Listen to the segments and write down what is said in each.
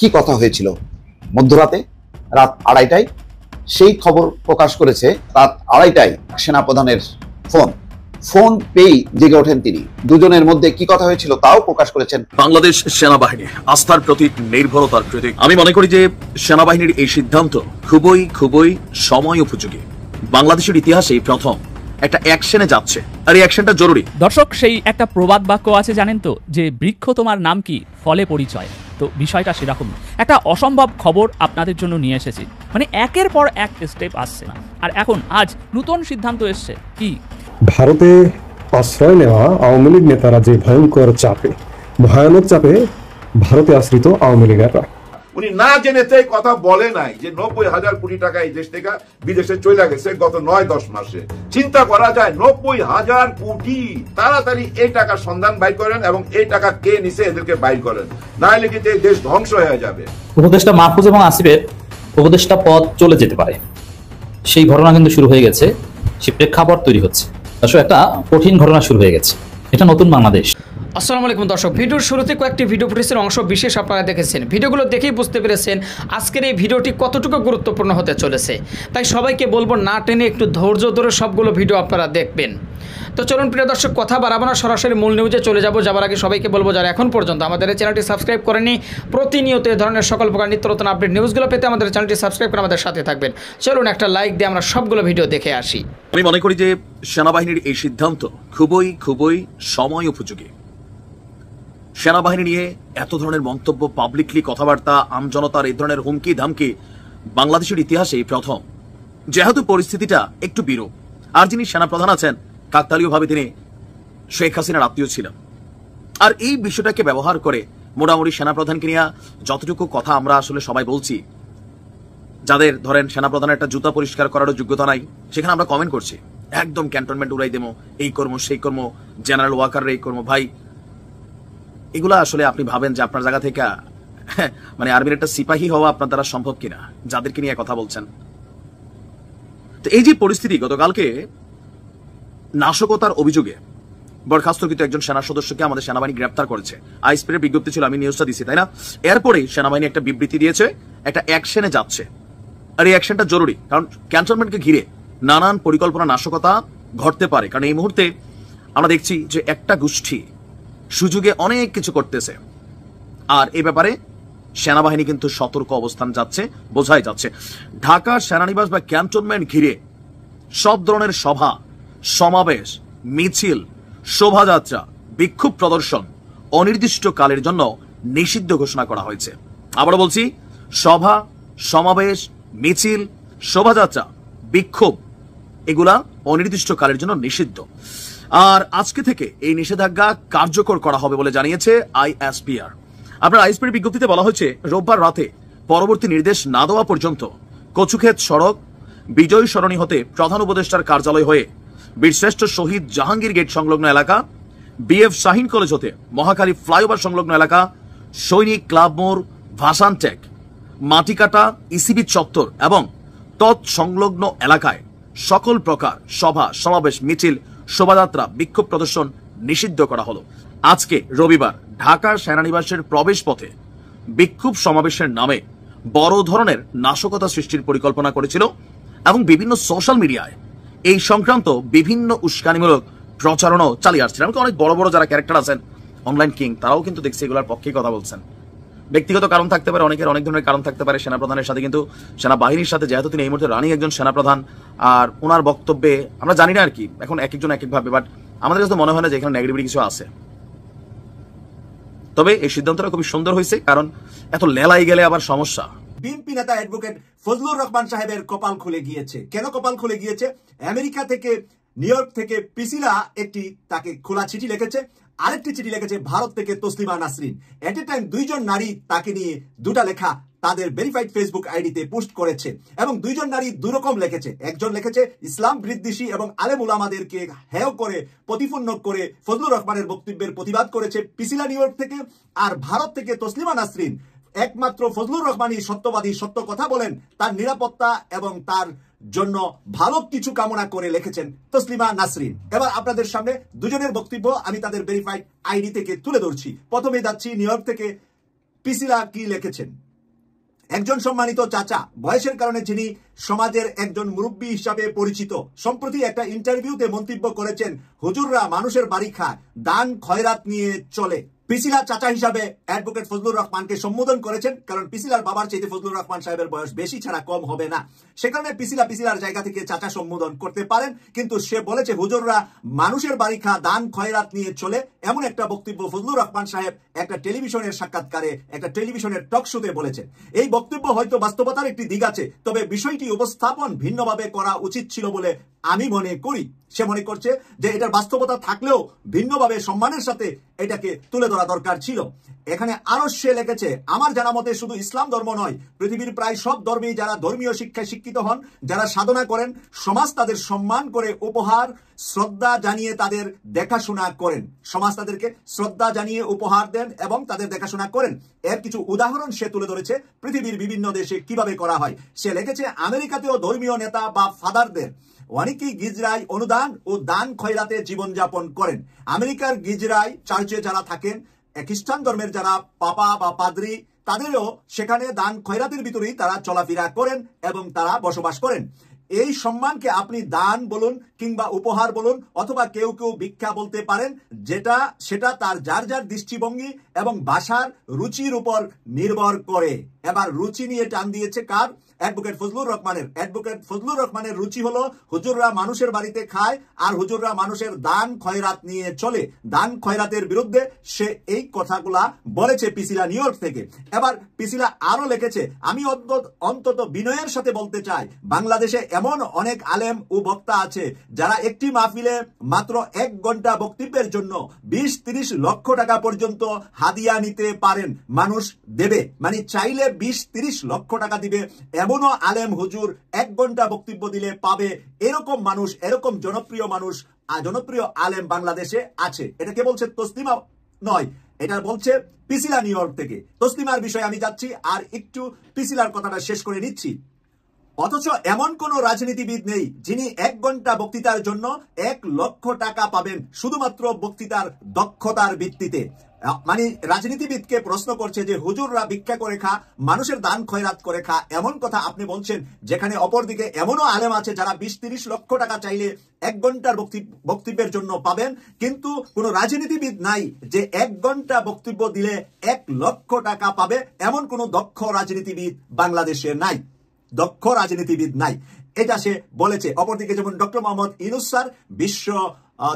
কি কথা হয়েছিল মধ্যরাতে রাত 2:30টায় সেই খবর প্রকাশ করেছে রাত 2:30টায় সেনাপ্রধানের ফোন পেয়েই জেগে ওঠেন তিনি। দুজনের মধ্যে কি কথা হয়েছিল তাও প্রকাশ করেছেন। বাংলাদেশ সেনাবাহিনী আস্থার প্রতীক, নির্ভরতার প্রতীক। আমি মনে করি যে সেনাবাহিনীর এই সিদ্ধান্ত খুবই সময় উপযোগী। বাংলাদেশের ইতিহাসে প্রথম একটা অ্যাকশনে যাচ্ছে, আর এই অ্যাকশনটা জরুরি। দর্শক, সেই একটা প্রবাদ বাক্য আছে জানেন তো, যে বৃক্ষ তোমার নাম কি ফলে পরিচয়। তো বিষয়টা সেরকম। একটা অসম্ভব খবর আপনাদের জন্য নিয়ে এসেছি, মানে একের পর এক স্টেপ আসছে না। আর এখন আজ নতুন সিদ্ধান্ত এসছে। কি? ভারতে আশ্রয় নেওয়া আওয়ামী লীগ নেতারা যে ভয়ানক চাপে ভারতে আশ্রিত আওয়ামী লীগাররা, উনি না জেনে এই কথা বলে নাই যে 90,000 কোটি টাকা এই দেশ থেকে বিদেশে চলে গেছে গত 9-10 মাসে। চিন্তা করা যায় 90,000 কোটি। তাড়াতাড়ি এই টাকার সন্ধান বাইর করেন এবং এই টাকা কে নিছে এদেরকে বাইর করেন, না হলে কিন্তু এই দেশ ধ্বংস হয়ে যাবে। উপদেষ্টা মাহফুজ এবং আসিফের উপদেষ্টা পদ চলে যেতে পারে, সেই ঘটনা কিন্তু শুরু হয়ে গেছে। সে প্রেক্ষাপট তৈরি হচ্ছে। আসলে একটা কঠিন ঘটনা শুরু হয়ে গেছে। এটা নতুন বাংলাদেশ। আসসালামু আলাইকুম দর্শক, ভিডিওর শুরুতে কয়েকটি ভিডিও ফুটেজের অংশ বিশেষ আপনারা দেখেছেন। ভিডিওগুলো দেখেই বুঝতে পেরেছেন আজকের এই ভিডিওটি কতটুকু গুরুত্বপূর্ণ হতে চলেছে। তাই সবাইকে বলবো না টেনে একটু ধৈর্য ধরে সবগুলো ভিডিও আপনারা দেখবেন। তো চলুন প্রিয় দর্শক, কথা বাড়াবো না, সরাসরি মূল নিউজে চলে যাবার আগে সবাইকে বলবো যারা এখন পর্যন্ত আমাদের এই চ্যানেলটি সাবস্ক্রাইব করেনি, প্রতিনিয়ত এই ধরনের সকল প্রকার নিত্য নতুন আপডেট নিউজগুলো পেতে আমাদের চ্যানেলটি সাবস্ক্রাইব করে আমাদের সাথে থাকবেন। চলুন একটা লাইক দিয়ে আমরা সবগুলো ভিডিও দেখে আসি। আমি মনে করি যে সেনাবাহিনীর এই সিদ্ধান্ত খুবই সময় উপযোগী। সেনাবাহিনী নিয়ে এত ধরনের মন্তব্য, পাবলিকলি কথাবার্তা, আমজনতার এই ধরনের হুমকি ধামকি বাংলাদেশের ইতিহাসে প্রথম। যেহেতু পরিস্থিতিটা একটু বিরূপ, আর যিনি সেনাপ্রধান আছেন কাকতালীয়ভাবে তিনি শেখ হাসিনার আত্মীয় ছিলেন, আর এই বিষয়টাকে ব্যবহার করে মোটামুটি সেনাপ্রধানকে নিয়ে যতটুকু কথা আমরা আসলে সবাই বলছি, যাদের ধরেন সেনাপ্রধানের একটা জুতা পরিষ্কার করারও যোগ্যতা নাই, সেখানে আমরা কমেন্ট করছি একদম ক্যান্টনমেন্ট উড়াই দেবো, এই কর্ম সেই কর্ম, জেনারেল ওয়াকারের এই কর্ম। ভাই, এগুলা আসলে আপনি ভাবেন যে আপনার জায়গা থেকে মানে আর্মির একটা সিপাহী হওয়া আপনার দ্বারা সম্ভব কিনা, যাদেরকে নিয়ে কথা বলছেন। তো এই যে পরিস্থিতি, গতকালকে নাশকতার অভিযোগে বরখাস্তকৃত একজন সেনা সদস্যকে আমাদের সেনাবাহিনী গ্রেপ্তার করেছে। আইএসপির বিজ্ঞপ্তি ছিল, আমি নিউজটা দিচ্ছি, তাই না? এরপরে সেনাবাহিনী একটা বিবৃতি দিয়েছে, একটা অ্যাকশনে যাচ্ছে। আর এই অ্যাকশনটা জরুরি, কারণ ক্যান্টনমেন্টকে ঘিরে নানান পরিকল্পনা, নাশকতা ঘটতে পারে। কারণ এই মুহূর্তে আমরা দেখছি যে একটা গোষ্ঠী সুযোগে অনেক কিছু করতেছে, আর এই ব্যাপারে সেনাবাহিনী কিন্তু সতর্ক অবস্থান যাচ্ছে, বোঝাই যাচ্ছে। ঢাকা সেনানিবাস বা ক্যান্টনমেন্ট ঘিরে সব ধরনের সভা সমাবেশ, মিছিল, শোভাযাত্রা, বিক্ষোভ প্রদর্শন অনির্দিষ্টকালের জন্য নিষিদ্ধ ঘোষণা করা হয়েছে। আবার বলছি, সভা সমাবেশ, মিছিল, শোভাযাত্রা, বিক্ষোভ এগুলা অনির্দিষ্টকালের জন্য নিষিদ্ধ। আর আজকে থেকে এই নিষেধাজ্ঞা কার্যকর করা হবে বলে জানিয়েছে আইএসপিআর। আপনার আইএসপির বিজ্ঞপ্তিতে বলা হয়েছে, রোববার রাতে পরবর্তী নির্দেশ না দেওয়া পর্যন্ত কচুক্ষেত সড়ক, বিজয় সরণি হতে প্রধান উপদেষ্টার কার্যালয় হয়ে বীরশ্রেষ্ঠ শহীদ জাহাঙ্গীর গেট সংলগ্ন এলাকা, বিএফ শাহিন কলেজ হতে মহাখালী ফ্লাইওভার সংলগ্ন এলাকা, সৈনিক ক্লাব মোড়, ভাসানটেক, মাটিকাটা, ইসিবি চত্বর এবং তৎসংলগ্ন এলাকায় সকল প্রকার সভা সমাবেশ, মিছিল, শোভাযাত্রা, বিক্ষোভ প্রদর্শন নিষিদ্ধ করা হলো। আজকে রবিবার ঢাকার সেনানিবাসের প্রবেশ পথে বিক্ষোভ সমাবেশের নামে বড় ধরনের নাশকতা সৃষ্টির পরিকল্পনা করেছিল এবং বিভিন্ন সোশ্যাল মিডিয়ায় এই সংক্রান্ত বিভিন্ন উস্কানিমূলক প্রচারণাও চালিয়ে আসছিল। এমনকি অনেক বড় বড় যারা ক্যারেক্টার আছেন, অনলাইন কিং, তারাও কিন্তু দেখছি এগুলোর পক্ষে কথা বলছেন। ব্যক্তিগত কারণ থাকতে পারে, অনেকের অনেক ধরনের কারণ থাকতে পারে সেনাপ্রধানের সাথে, কিন্তু সেনাবাহিনীর সাথে যেহেতু তিনি এই মুহূর্তে রানিং একজন সেনাপ্রধান, আর ওনার বক্তব্যে আমরা জানি না আর কি, এখন এক একজন এক একভাবে, বাট আমাদের কাছে মনে হয় না যে এখানে নেগেটিভিটি কিছু আছে। তবে এই সিদ্ধান্তটা খুবই সুন্দর হয়েছে, কারণ এত লেলাই গেলে আবার সমস্যা। বিএনপি নেতা অ্যাডভোকেট ফজলুর রহমান সাহেবের কপাল খুলে গিয়েছে। কেন কপাল খুলে গিয়েছে? আমেরিকা থেকে, নিউ ইয়র্ক থেকে পিসিলা একটি তাকে খোলা চিঠি লিখেছে, আরেকটি চিঠি লিখেছে ভারত থেকে তসলিমা নাসরিন। এট এ টাইম দুইজন নারী তাকে নিয়ে দুটা লেখা তাদের ভেরিফাইড ফেসবুক আইডিতে পোস্ট করেছে, এবং দুইজন নারী দুরকম লিখেছে। একজন লিখেছে ইসলাম বিদ্বেষী এবং আলেম উলামাদেরকে হেয় করে, প্রতিপন্ন করে ফজলুর রহমানের বক্তব্যের প্রতিবাদ করেছে পিসিলা নিউ ইয়র্ক থেকে। আর ভারত থেকে তসলিমা নাসরিন একমাত্র ফজলুর রহমানই সত্যবাদী, সত্য কথা বলেন, তার নিরাপত্তা এবং তার জন্য ভালো কিছু কামনা করে লিখেছেন তসলিমা নাসরিন। এবার আপনাদের সামনে দুজনের বক্তব্য আমি তাদের ভেরিফাইড আইডি থেকে তুলে ধরছি। প্রথমে যাচ্ছি নিউ ইয়র্ক থেকে, পিসিলা কি লিখেছেন। একজন সম্মানিত চাচা, বয়সের কারণে যিনি সমাজের একজন মুরব্বী হিসাবে পরিচিত, সম্প্রতি একটা ইন্টারভিউতে মন্তব্য করেছেন হুজুররা মানুষের বাড়ি খায়, দান খয়রাত নিয়ে চলে। পিসিলা চাচা হিসাবে অ্যাডভোকেট ফজলুর রহমানকে সম্বোধন করেছেন, কারণ পিসিলার বাবার চাইতে ফজলুর রহমান সাহেবের বয়স বেশি ছাড়া কম হবে না। সে কারণে পিসিলার জায়গা থেকে চাচা সম্বোধন করতে পারেন, কিন্তু সে বলেছে হুজুররা মানুষের বাড়ি খা, দান খয়রাত নিয়ে চলে, এমন একটা বক্তব্য ফজলুর রহমান সাহেব একটা টেলিভিশনের সাক্ষাৎকারে, একটা টেলিভিশনের টক শোতে বলেছেন। এই বক্তব্য হয়তো বাস্তবতার একটি দিক আছে, তবে বিষয়টি উপস্থাপন ভিন্নভাবে করা উচিত ছিল বলে আমি মনে করি। সে মনে করছে যে এটার বাস্তবতা থাকলেও ভিন্নভাবে সম্মানের সাথে এটাকে তুলে ধরা দরকার ছিল। এখানে আরো সে লিখেছে, আমার জানা মতে শুধু ইসলাম ধর্ম নয়, পৃথিবীর প্রায় সব ধর্মেই যারা ধর্মীয় শিক্ষায় শিক্ষিত হন, যারা সাধনা করেন, সমাজ তাদের সম্মান করে, উপহার শ্রদ্ধা জানিয়ে তাদের দেখাশোনা করেন। সমাজ তাদেরকে শ্রদ্ধা জানিয়ে উপহার দেন এবং তাদের দেখাশোনা করেন। এর কিছু উদাহরণ সে তুলে ধরেছে পৃথিবীর বিভিন্ন দেশে কিভাবে করা হয়। সে লিখেছে, আমেরিকাতেও ধর্মীয় নেতা বা ফাদারদের অনেকেই গির্জায় অনুদান ও দান খয়রাতে জীবনযাপন করেন। আমেরিকার গির্জায়, চার্চে যারা থাকেন, খ্রিস্টান ধর্মের যারা পাপা বা পাদ্রী, তাদেরও সেখানে দান খয়রাতের ভিতরেই তারা চলাফেরা করেন এবং তারা বসবাস করেন। এই সম্মানকে আপনি দান বলুন কিংবা উপহার বলুন, অথবা কেউ কেউ ভিক্ষা বলতে পারেন, সেটা তার যার যার দৃষ্টিভঙ্গি এবং ভাষার রুচির উপর নির্ভর করে। এবার রুচি নিয়ে টান দিয়েছে কার? অ্যাডভোকেট ফজলুর রহমানের। অ্যাডভোকেট ফজলুর রহমানের রুচি হলো হুজুররা মানুষের বাড়িতে খায় আর হুজুররা মানুষের দান খয়রাত নিয়ে চলে। দান খয়রাতের বিরুদ্ধে সে এই কথাগুলা বলেছে পিসিলা নিউ ইয়র্ক থেকে। এবার পিসিলা আরো লিখেছে, আমি অন্তত বিনয়ের সাথে বলতে চাই, বাংলাদেশে এমন অনেক আলেম ও বক্তা আছে যারা একটি মাহফিলে মাত্র 1 ঘন্টা বক্তব্যের জন্য 20-30 লক্ষ টাকা পর্যন্ত হাদিয়া নিতে পারেন। মানুষ দেবে, মানে চাইলে 20-30 লক্ষ টাকা দিবে। এমনও আলেম হুজুর 1 ঘন্টা বক্তব্য দিলে পাবে, এরকম মানুষ, এরকম জনপ্রিয় মানুষ, জনপ্রিয় আলেম বাংলাদেশে আছে। এটা কে বলছে? তসলিমা নয়, এটা বলছে পিসিলা নিউ ইয়র্ক থেকে। তসলিমার বিষয়ে আমি যাচ্ছি আর একটু পিসিলার কথাটা শেষ করে নিচ্ছি। অথচ এমন কোন রাজনীতিবিদ নেই যিনি 1 ঘন্টা বক্তৃতার জন্য 1 লক্ষ টাকা পাবেন শুধুমাত্র বক্তৃতার দক্ষতার ভিত্তিতে। মানে রাজনীতিবিদকে প্রশ্ন করছে যে হুজুররা ভিক্ষা করে খা, মানুষের দান খয়রাত করে খা, এমন কথা আপনি বলছেন, যেখানে অপরদিকে এমনও আলেম আছে যারা 20-30 লক্ষ টাকা চাইলে 1 ঘন্টার বক্তব্যের জন্য পাবেন। কিন্তু কোন রাজনীতিবিদ নাই যে 1 ঘন্টা বক্তব্য দিলে 1 লক্ষ টাকা পাবে, এমন কোন দক্ষ রাজনীতিবিদ বাংলাদেশে নাই। দক্ষ রাজনীতিবিদ নাই, এটা সে বলেছে। অপরদিকে যেমন ডক্টর মোহাম্মদ ইউনূস স্যার বিশ্ব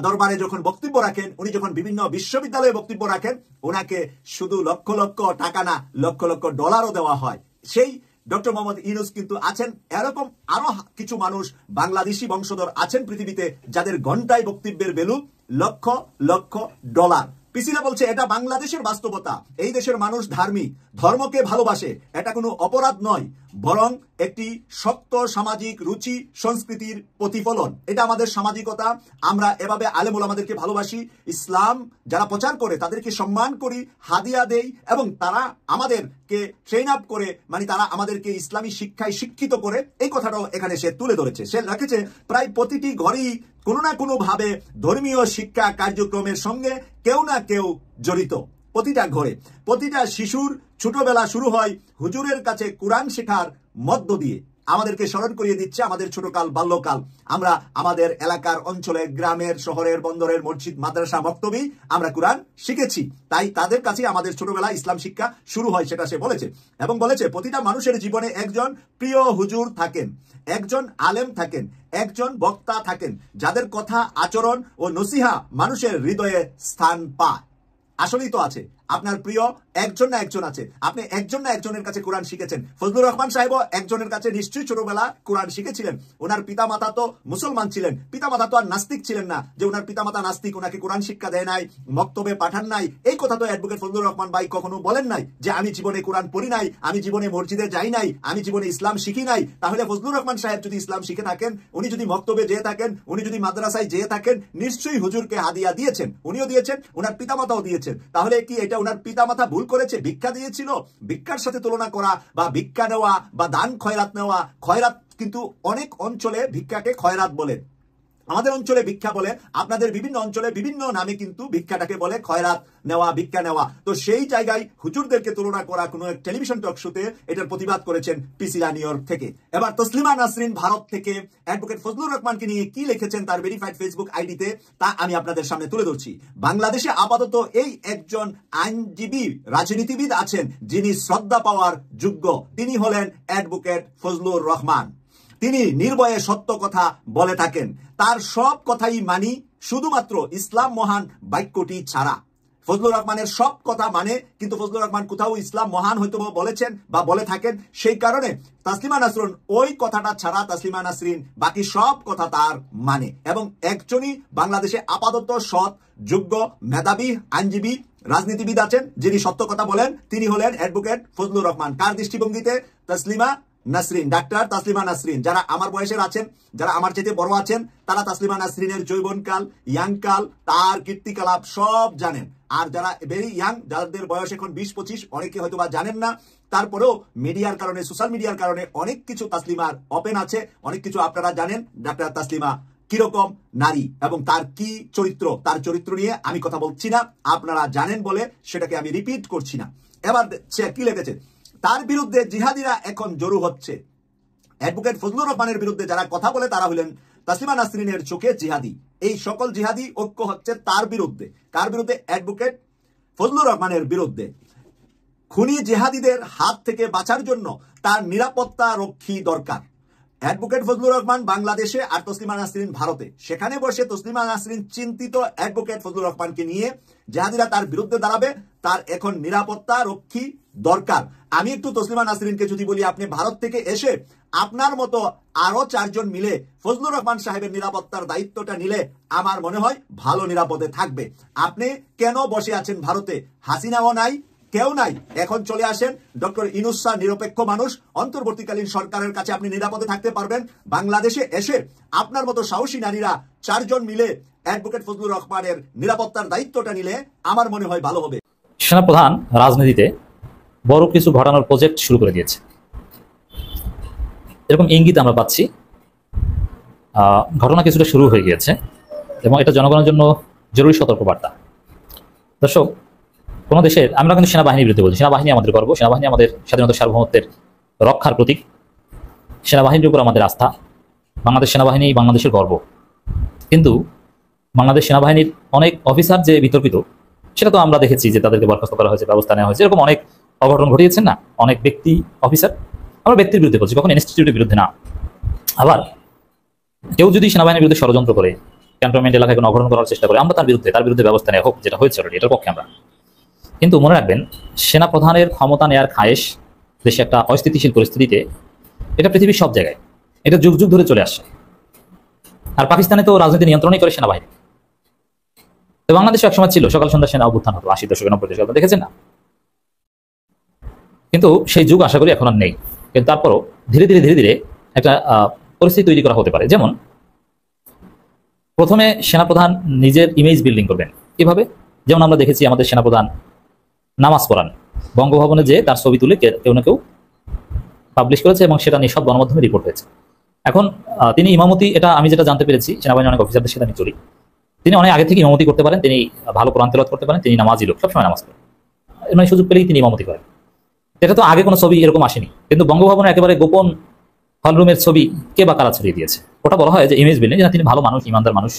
দরবারে যখন বক্তব্য রাখেন, উনি যখন বিভিন্ন বিশ্ববিদ্যালয়ে বক্তব্য রাখেন, ওনাকে শুধু লক্ষ লক্ষ টাকা না, লক্ষ লক্ষ ডলারও দেওয়া হয়। সেই ডক্টর মোহাম্মদ ইউনূস কিন্তু আছেন। এরকম আরো কিছু মানুষ বাংলাদেশি বংশধর আছেন পৃথিবীতে, যাদের ঘন্টায় বক্তব্যের ভ্যালু লক্ষ লক্ষ ডলার। পিসিলা বলছে এটা বাংলাদেশের বাস্তবতা। এই দেশের মানুষ ধার্মিক, ধর্মকে ভালোবাসে, এটা কোনো অপরাধ নয়, বরং একটি শক্ত সামাজিক রুচি সংস্কৃতির প্রতিফলন। এটা আমাদের সামাজিকতা। আমরা এভাবে আলেম ওলামাদেরকে ভালোবাসি, ইসলাম যারা প্রচার করে তাদেরকে সম্মান করি, হাদিয়া দেই, এবং তারা আমাদেরকে ট্রেন আপ করে, মানে তারা আমাদেরকে ইসলামী শিক্ষায় শিক্ষিত করে। এই কথাটাও এখানে সে তুলে ধরেছে। সে লিখেছে, প্রায় প্রতিটি ঘরেই কোনো না কোনো ভাবে ধর্মীয় শিক্ষা কার্যক্রমের সঙ্গে কেউ না কেউ জড়িত। প্রতিটা ঘরে, প্রতিটা শিশুর ছোটবেলা শুরু হয় হুজুরের কাছে কোরআন শেখার মধ্য দিয়ে। আমাদেরকে স্মরণ করিয়ে দিচ্ছে আমাদের ছোটকাল, বাল্যকাল। আমরা আমাদের এলাকার, অঞ্চলে, গ্রামের, শহরের, বন্দরের, মসজিদ, মাদ্রাসা, মক্তবেই আমরা কোরআন শিখেছি। তাই তাদের কাছে আমাদের ছোটবেলা ইসলাম শিক্ষা শুরু হয়, সেটা সে বলেছে। এবং বলেছে প্রতিটা মানুষের জীবনে একজন প্রিয় হুজুর থাকেন, একজন আলেম থাকেন, একজন বক্তা থাকেন, যাদের কথা, আচরণ ও নসিহা মানুষের হৃদয়ে স্থান পায়। আসলেই তো আছে, আপনার প্রিয় একজন না একজন আছে। আপনি একজন না একজনের কাছে কোরআন শিখেছেন। ফজলুর রহমান সাহেবও একজনের কাছে নিশ্চয়ই ছোটবেলা কোরআন শিখেছিলেন। ওনার পিতামাতা তো মুসলমান ছিলেন, পিতামাতা তো আর নাস্তিক ছিলেন না যে ওনার পিতামাতা নাস্তিক, ওনাকে কোরআন শিক্ষা দেয় নাই, মক্তবে পাঠান নাই। এই কথা তো অ্যাডভোকেট ফজলুর রহমান ভাই কখনো বলেন নাই যে আমি জীবনে কোরআন পড়ি নাই, আমি জীবনে মসজিদে যাই নাই, আমি জীবনে ইসলাম শিখি নাই। তাহলে ফজলুর রহমান সাহেব যদি ইসলাম শিখে থাকেন, উনি যদি মক্তবে যেয়ে থাকেন, উনি যদি মাদ্রাসায় যেয়ে থাকেন, নিশ্চয়ই হুজুরকে হাদিয়া দিয়েছেন। উনিও দিয়েছেন, ওনার পিতামাতাও দিয়েছেন। তাহলে কি এটা ওনার পিতামাতা ভুল করেছে? ভিক্ষা দিয়েছিল, ভিক্ষার সাথে তুলনা করা বা ভিক্ষা নেওয়া বা দান খয়রাত নেওয়া। খয়রাত কিন্তু অনেক অঞ্চলে ভিক্ষাকে খয়রাত বলে। আমাদের অঞ্চলে ভিক্ষা বলে, আপনাদের বিভিন্ন অঞ্চলে বিভিন্ন নামে কিন্তু ভিক্ষাটাকে বলে খয়রাত নেওয়া, ভিক্ষা নেওয়া। তো সেই জায়গায় হুজুরদেরকে তুলনা করা কোনো এক টেলিভিশন টক শোতে এটার প্রতিবাদ করেছেন পিসিলা নিউ ইয়র্ক থেকে। এবার তসলিমা নাসরিন ভারত থেকে অ্যাডভোকেট ফজলুর রহমানকে নিয়ে কি লিখেছেন তার ভেরিফাইড ফেসবুক আইডিতে, তা আমি আপনাদের সামনে তুলে ধরছি। বাংলাদেশে আপাতত এই একজন আইনজীবী রাজনীতিবিদ আছেন যিনি শ্রদ্ধা পাওয়ার যোগ্য, তিনি হলেন অ্যাডভোকেট ফজলুর রহমান। তিনি নির্ভয়ে সত্য কথা বলে থাকেন, তার সব কথাই মানি, শুধুমাত্র ইসলাম মহান বাক্যটি ছাড়া। ফজলুর রহমানের সব কথা মানে, কিন্তু ফজলুর রহমান কোথাও ইসলাম মহান হয়তো বলেছেন বা বলে থাকেন, সেই কারণে তাসলিমা নাসরিন ওই কথাটা ছাড়া তাসলিমা নাসরিন বাকি সব কথা তার মানে। এবং একজনই বাংলাদেশে আপাতত সৎ, যোগ্য, মেধাবী আইনজীবী রাজনীতিবিদ আছেন যিনি সত্য কথা বলেন, তিনি হলেন অ্যাডভোকেট ফজলুর রহমান। কার দৃষ্টিভঙ্গিতে? তাসলিমা নাসরিন, ডাক্তার তাসলিমা নাসরিন। যারা আমার বয়সের আছেন, যারা আমার চেয়ে বড় আছেন, তারা তাসলিমা নাসরিনের যৌবনকাল, ইয়াংকাল, তার কীর্তিকলাপ সব জানেন। আর যারা ভেরি ইয়াং, যাদের বয়স এখন 20-25, অনেকে হয়তো বা জানেন না, তারপরেও মিডিয়ার কারণে, সোশ্যাল মিডিয়ার কারণে অনেক কিছু তাসলিমার ওপেন আছে, অনেক কিছু আপনারা জানেন। ডাক্তার তাসলিমা কিরকম নারী এবং তার কি চরিত্র, তার চরিত্র নিয়ে আমি কথা বলছি না, আপনারা জানেন বলে সেটাকে আমি রিপিট করছি না। এবার সে কি লিখেছে, তার বিরুদ্ধে জিহাদিরা এখন জড়ো হচ্ছে। অ্যাডভোকেট ফজলুর রহমানের বিরুদ্ধে যারা কথা বলে তারা হলেন তাসলিমা নাসরিনের চোখে জিহাদি। এই সকল জিহাদি ঐক্য হচ্ছে তার বিরুদ্ধে। কার বিরুদ্ধে? অ্যাডভোকেট ফজলুর রহমানের বিরুদ্ধে। খুনি জিহাদিদের হাত থেকে বাঁচার জন্য তার নিরাপত্তা রক্ষী দরকার। অ্যাডভোকেট ফজলুর রহমান বাংলাদেশে আর তসলিমা নাসরিন ভারতে। সেখানে বসে তসলিমা নাসরিন চিন্তিত অ্যাডভোকেট ফজলুর রহমানকে নিয়ে, জিহাদিরা তার বিরুদ্ধে দাঁড়াবে, তার এখন নিরাপত্তা রক্ষী দরকার। আমি একটু তসলিমা নাসরিনকে যদি বলি, আপনি ভারত থেকে এসে আপনার মতো আরো 4 জন মিলে ফজলুর রহমান সাহেবের নিরাপত্তার দায়িত্বটা নিলে আমার মনে হয় ভালো নিরাপদে থাকবে। আপনি কেন বসে আছেন ভারতে? হাসিনাও নাই, কেউ নাই। এখন চলে আসেন, ডক্টর ইউনূস স্যার নিরপেক্ষ মানুষ, অন্তর্বর্তীকালীন সরকারের কাছে আপনি নিরাপদে থাকতে পারবেন। বাংলাদেশে এসে আপনার মতো সাহসী নারীরা 4 জন মিলে অ্যাডভোকেট ফজলুর রহমানের নিরাপত্তার দায়িত্বটা নিলে আমার মনে হয় ভালো হবে। সেনাপ্রধান রাজনীতিতে বড় কিছু ঘটানোর প্রজেক্ট শুরু করে দিয়েছে, এরকম ইঙ্গিত আমরা পাচ্ছি। ঘটনা কিছুটা শুরু হয়ে গিয়েছে এবং এটা জনগণের জন্য জরুরি সতর্কবার্তা। দর্শক, কোনো দেশের, আমরা কিন্তু সেনাবাহিনীর বিরুদ্ধে বলছি, সেনাবাহিনী আমাদের গর্ব, সেনাবাহিনী আমাদের স্বাধীনতা সার্বভৌমত্বের রক্ষার প্রতীক, সেনাবাহিনীর উপর আমাদের আস্থা, বাংলাদেশ সেনাবাহিনী বাংলাদেশের গর্ব। কিন্তু বাংলাদেশ সেনাবাহিনীর অনেক অফিসার যে বিতর্কিত, সেটা তো আমরা দেখেছি যে তাদেরকে বরখাস্ত করা হয়েছে, ব্যবস্থা নেওয়া হয়েছে, এরকম অনেক অঘটন ঘটিয়েছেন না অনেক ব্যক্তি অফিসার। আমরা ব্যক্তির বিরুদ্ধে বলছি, কখনো ইনস্টিটিউটের বিরুদ্ধে না। আবার কেউ যদি সেনাবাহিনীর বিরুদ্ধে ষড়যন্ত্র করে, ক্যান্টনমেন্ট এলাকায় কোনো অঘটন করার চেষ্টা করে, আমরা তার বিরুদ্ধে ব্যবস্থা নেওয়া হোক, যেটা হয়েছে অলরেডি, এটার পক্ষে আমরা। কিন্তু মনে রাখবেন, সেনাপ্রধানের ক্ষমতা নেওয়ার খায়েশ দেশে একটা অস্থিতিশীল পরিস্থিতিতে, এটা পৃথিবীর সব জায়গায়, এটা যুগ যুগ ধরে চলে আসছে। আর পাকিস্তানে তো রাজনীতি নিয়ন্ত্রণই করে সেনাবাহিনী। তো বাংলাদেশে একসময় ছিল সকাল সন্ধ্যা সেনা অভ্যুত্থান হতো 80 দশকে 90 দশকে, আপনারা দেখেছেন না? কিন্তু সেই যুগ আশা করি এখন আর নেই। কিন্তু তারপরও ধীরে ধীরে একটা পরিস্থিতি তৈরি করা হতে পারে। যেমন প্রথমে সেনাপ্রধান নিজের ইমেজ বিল্ডিং করবেন কিভাবে? যেমন আমরা দেখেছি আমাদের সেনাপ্রধান নামাজ পড়ান, বঙ্গভবনে যে তার ছবি তুলে কেউ না কেউ পাবলিশ করেছে এবং সেটা নিয়ে সব গণমাধ্যমে রিপোর্ট হয়েছে। এখন তিনি ইমামতি, এটা আমি যেটা জানতে পেরেছি, সেনাবাহিনীর অনেক অফিসারদের সাথে আমি চলি, তিনি অনেক আগে থেকে ইমামতি করতে পারেন, তিনি ভালো কোরআন তেলাওয়াত করতে পারেন, তিনি নামাজি লোক, সবসময় নামাজ পড়েন, মানে সুযোগ পেলেই তিনি ইমামতি করেন। এটা তো আগে কোনো ছবি এরকম আসেনি। কিন্তু বঙ্গভবনের একেবারে গোপন হলরুমের ছবি কে বা কারা ছড়িয়ে দিয়েছে, ওটা বলা হয় যে ইমেজ বিল্ডিং, যে তিনি ভালো মানুষ, ইমানদার মানুষ,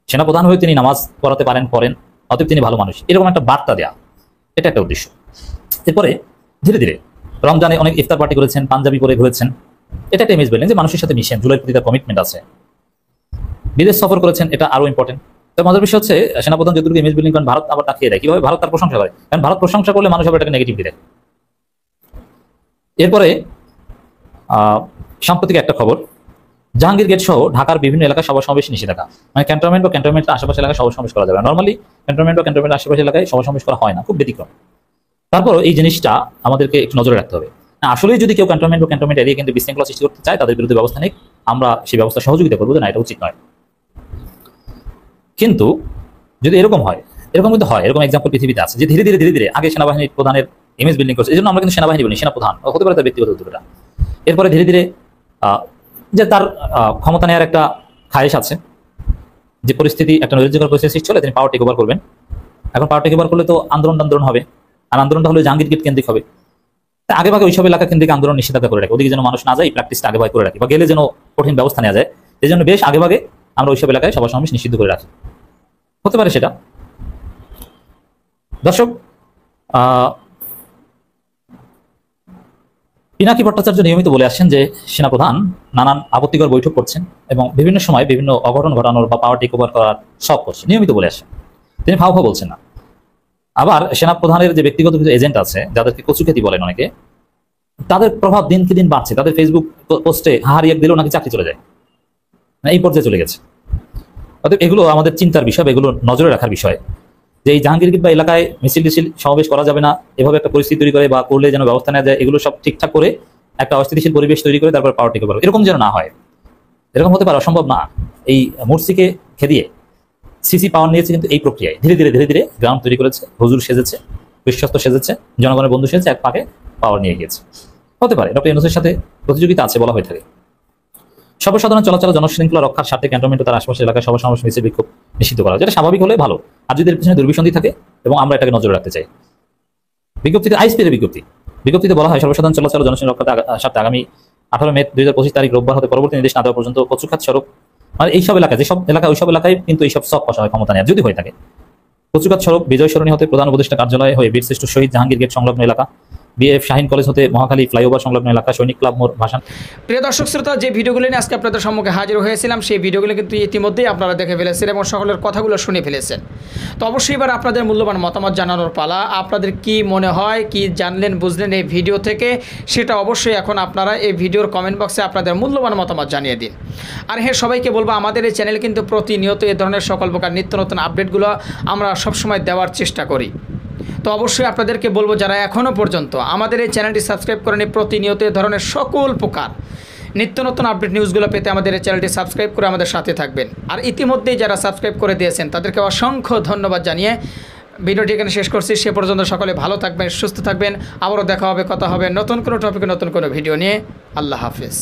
সেনাপ্রধান হয়ে তিনি নামাজ পড়াতে করেন, অতএব তিনি ভালো মানুষ, এরকম একটা বার্তা দেয়া, এটা একটা উদ্দেশ্য। এরপরে ধীরে ধীরে রমজানে অনেক ইফতার পার্টি করেছেন, পাঞ্জাবি পরে ঘুরেছেন, এটা একটা ইমেজ বিল্ডিং, যে মানুষের সাথে মিশেন, জুলাইয়ের প্রতি তার কমিটমেন্ট আছে। বিদেশ সফর করেছেন, এটা আরো ইম্পর্টেন্ট। তো মজার বিষয় হচ্ছে, সেনাপ্রধান যতটুকু ইমেজ বিল্ডিং করেন, ভারত আবার তাকিয়ে দেয়। কিভাবে? ভারত তার প্রশংসা করে, কারণ ভারত প্রশংসা করলে মানুষ আবার এটাকে নেগেটিভ দেয়। এরপরে সাম্প্রতিক একটা খবর, জাহাঙ্গীর গেট সহ ঢাকার বিভিন্ন এলাকায় সভা সমাবেশ নিষেধাজ্ঞা, মানে ক্যান্টনমেন্ট বা ক্যান্টনমেন্টের আশেপাশে এলাকায় সভা সমাবেশ করা যাবে। নর্মালি ক্যান্টনমেন্ট বা ক্যান্টনমেন্টের আশেপাশে এলাকায় সভা সমাবেশ করা হয় না, খুব ব্যতিক্রম। তারপরও এই জিনিসটা আমাদেরকে একটু নজরে রাখতে হবে। আসলেই যদি কেউ ক্যান্টনমেন্ট বা ক্যান্টনমেন্ট এরিয়া কিন্তু বিশৃঙ্খলা সৃষ্টি করতে চায়, তাদের বিরুদ্ধে ব্যবস্থা নিক, আমরা সেই ব্যবস্থা সহযোগিতা করবো, যে না, এটা উচিত নয়। কিন্তু যদি এরকম হয়, এরকম কিন্তু হয়, এরকম এক্সাম্পল পৃথিবীতে আছে, যে ধীরে ধীরে আগে সেনাবাহিনীর প্রধানের ইমেজ বিল্ডিং করছে, এই জন্য আমরা কিন্তু সেনাবাহিনী বলি, সেনাপ্রধান হতে পারে তার ব্যক্তিগত উদ্যোগটা। এরপরে ধীরে ধীরে যে তার ক্ষমতা নেওয়ার একটা খায়েশ আছে, যে পরিস্থিতি, একটা নৈরাজ্যকর পরিস্থিতি সৃষ্টি হলে তিনি পাওয়ার টেক ওভার করবেন। এখন পাওয়ার টেক ওভার করলে তো আন্দোলন হবে, আর আন্দোলনটা হলে জাহাঙ্গীর গেট কেন্দ্রিক হবে। আগে ভাগে ওইসব এলাকা কেন্দ্রিক আন্দোলন নিষেধাজ্ঞা করে রাখি, ওদিকে যেন মানুষ না যায়, এই প্র্যাকটিসটা আগে ভাগে করে রাখি, বা গেলে যেন কঠিন ব্যবস্থা নেওয়া যায়। এই জন্য বেশ আগে ভাগে আমরা ওইসব এলাকায় সভা সমাবেশ নিষিদ্ধ করে রাখি, হতে পারে সেটা। দর্শক, পিনাকি ভট্টাচার্য নিয়মিত বলে আসছেন যে সেনাপ্রধান নানান আপত্তিকর বৈঠক করছেন এবং বিভিন্ন সময় বিভিন্ন অঘটন ঘটানোর বা পাওয়ার টেক ওভার করার সব করছেন, নিয়মিত বলে আসছেন, তিনি ফাও বলছেন না। আবার সেনাপ্রধানের যে ব্যক্তিগত কিছু এজেন্ট আছে, যাদেরকে কচুখ্যাতি বলেন অনেকে, তাদের প্রভাব দিনকে দিন বাড়ছে। তাদের ফেসবুক পোস্টে হাহারি এক দিলেও নাকি চাকরি চলে যায়, এই পর্যায়ে চলে গেছে। অতএব এগুলো আমাদের চিন্তার বিষয়, এগুলো নজরে রাখার বিষয়, যে এই জাহাঙ্গীর বা এলাকায় মিছিল সমাবেশ করা যাবে না, এভাবে একটা পরিস্থিতি তৈরি করে বা করলে যেন ব্যবস্থা নেওয়া যায়, এগুলো সব ঠিকঠাক করে একটা অস্থিতিশীল পরিবেশ তৈরি করে তারপর পাওয়ার টেক ওভার, এরকম যেন না হয়। এরকম হতে পারে, অসম্ভব না। এই মুরসিকে খেদিয়ে সিসি পাওয়ার নিয়েছে, কিন্তু এই প্রক্রিয়ায় ধীরে ধীরে গ্রাউন্ড তৈরি করেছে, হুজুর সেজেছে, বিশ্বস্ত সেজেছে, জনগণের বন্ধু সেজেছে, এক পাকে পাওয়ার নিয়ে গিয়েছে। হতে পারে ডক্টর ইউনূসের সাথে প্রতিযোগিতা আছে বলা হয়ে থাকে। সর্বসাধারণ চলাচল জনশৃঙ্খলা রক্ষার স্বার্থে ক্যান্টনমেন্ট ও তার আশেপাশের এলাকায় সভা সমাবেশ মিছিল বিক্ষোভ নিষিদ্ধ করা, যেটা স্বাভাবিক হলে ভালো। আর যদি এর পিছনে দুর্বিসন্ধি থাকে, এবং আমরা এটাকে নজরে রাখতে চাই। বিজ্ঞপ্তিতে আইএসপির বিজ্ঞপ্তিতে বলা হয়, সর্বসাধারণ চলাচল জনশৃঙ্খলা রক্ষার স্বার্থে আগামী 18 মে 2025 তারিখ রোববার হতে পরবর্তী নির্দেশ না দেওয়া পর্যন্ত কচুখাত সড়ক, মানে এইসব এলাকায়, যেসব এলাকা ওইসব এলাকায় কিন্তু এইসব সব কষা হয় ক্ষমতা নেওয়ার যদি হয়ে থাকে। কচুখাত সড়ক বিজয় সরণি হতে প্রধান উপদেষ্টা কার্যালয় হয়ে বীরশ্রেষ্ঠ শহীদ জাহাঙ্গীর গেট সংলগ্ন এলাকা, বিএফ শাহিন কলেজ হতে মহাখালী ফ্লাইওভার সংলগ্ন এলাকা, সৈনিক ক্লাব মোড় ভাসান। প্রিয় দর্শক শ্রোতা, যে ভিডিওগুলো নিয়ে আজকে আপনাদের সম্মুখে হাজির হয়েছিলাম, সেই ভিডিওগুলো কিন্তু ইতিমধ্যেই আপনারা দেখে ফেলেছেন এবং সকলের কথাগুলো শুনে ফেলেছেন। তো অবশ্যই এবার আপনাদের মূল্যবান মতামত জানানোর পালা। আপনাদের কি মনে হয়, কি জানলেন বুঝলেন এই ভিডিও থেকে, সেটা অবশ্যই এখন আপনারা এই ভিডিওর কমেন্ট বক্সে আপনাদের মূল্যবান মতামত জানিয়ে দিন। আর হ্যাঁ, সবাইকে বলবো, আমাদের এই চ্যানেল কিন্তু প্রতিনিয়ত এই ধরনের সকল প্রকার নিত্য নতুন আপডেটগুলো আমরা সবসময় দেওয়ার চেষ্টা করি। তো অবশ্যই আপনাদেরকে বলবো, যারা এখনও পর্যন্ত আমাদের এই চ্যানেলটি সাবস্ক্রাইব করেনি, প্রতিনিয়ত এ ধরনের সকল প্রকার নিত্য নতুন আপডেট নিউজগুলো পেতে আমাদের এই চ্যানেলটি সাবস্ক্রাইব করে আমাদের সাথে থাকবেন। আর ইতিমধ্যেই যারা সাবস্ক্রাইব করে দিয়েছেন তাদেরকে অসংখ্য ধন্যবাদ জানিয়ে ভিডিওটি এখানে শেষ করছি। সে পর্যন্ত সকলে ভালো থাকবেন, সুস্থ থাকবেন। আবারও দেখা হবে, কথা হবে নতুন কোনো টপিকে, নতুন কোনো ভিডিও নিয়ে। আল্লাহ হাফেজ।